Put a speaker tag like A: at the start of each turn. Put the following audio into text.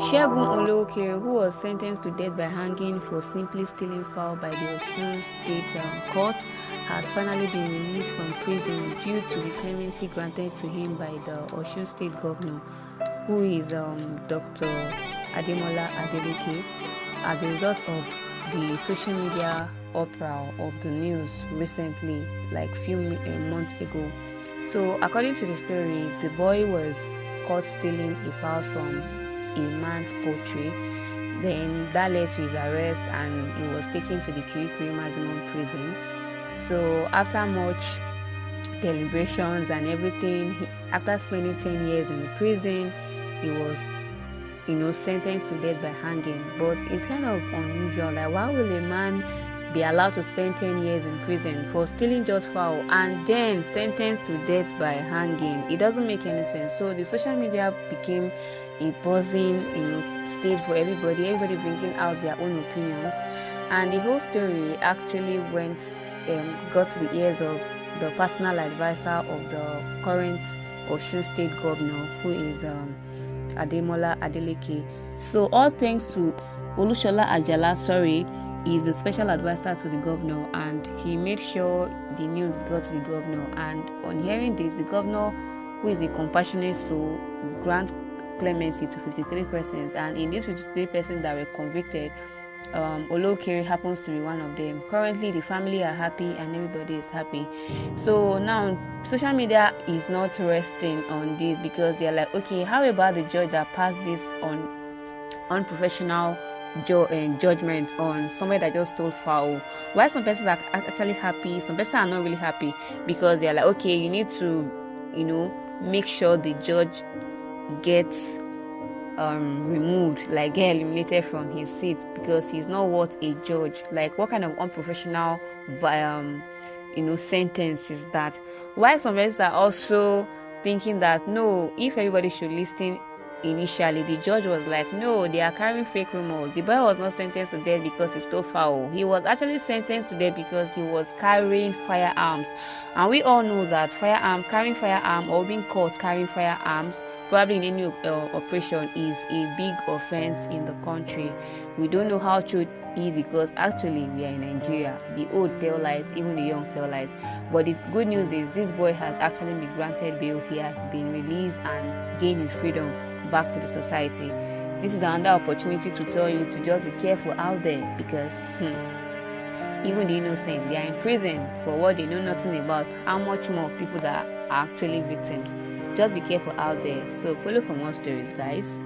A: Segun Olokere, who was sentenced to death by hanging for simply stealing fowl by the Osun State Court, has finally been released from prison due to the clemency granted to him by the Osun State Governor, who is Dr. Ademola Adeleke, as a result of the social media uproar of the news recently, like few months ago. So, according to the story, the boy was caught stealing a fowl from a man's poultry. Then that led to his arrest, and he was taken to the Kirikiri maximum prison. So, after much deliberations and everything, after spending 10 years in the prison, he was sentenced to death by hanging. But it's kind of unusual. Like, why will a man be allowed to spend 10 years in prison for stealing just fowl and then sentenced to death by hanging? It doesn't make any sense. So the social media became a buzzing stage for everybody bringing out their own opinions, and the whole story actually got to the ears of the personal advisor of the current Osun State Governor, who is Ademola Adeleke. So all thanks to Olusola Ajala, is a special advisor to the governor, and he made sure the news got to the governor. And on hearing this, the governor, who is a compassionate soul, grant clemency to 53 persons, and in these 53 persons that were convicted, Olokere happens to be one of them. Currently, the family are happy and everybody is happy. So now, social media is not resting on this, because they're like, okay, how about the judge that passed this on unprofessional judgment on somebody that just stole fowl? Why some persons are actually happy, some persons are not really happy, because they're like, okay, you need to make sure the judge gets removed, like get eliminated from his seat, because he's not worth a judge. Like, what kind of unprofessional sentence is that? Why some persons are also thinking that no, if everybody should listen initially, the judge was like, no, they are carrying fake rumors. The boy was not sentenced to death because he stole fowl. He was actually sentenced to death because he was carrying firearms. And we all know that carrying firearm or being caught carrying firearms, probably in any operation, is a big offense in the country. We don't know how true it is, because actually we are in Nigeria. The old tell lies, even the young tell lies. But the good news is this boy has actually been granted bail. He has been released and gained his freedom back to the society. This is another opportunity to tell you to just be careful out there, because even the innocent, they are in prison for what they know nothing about. How much more people that are actually victims? Just be careful out there. So follow for more stories, guys.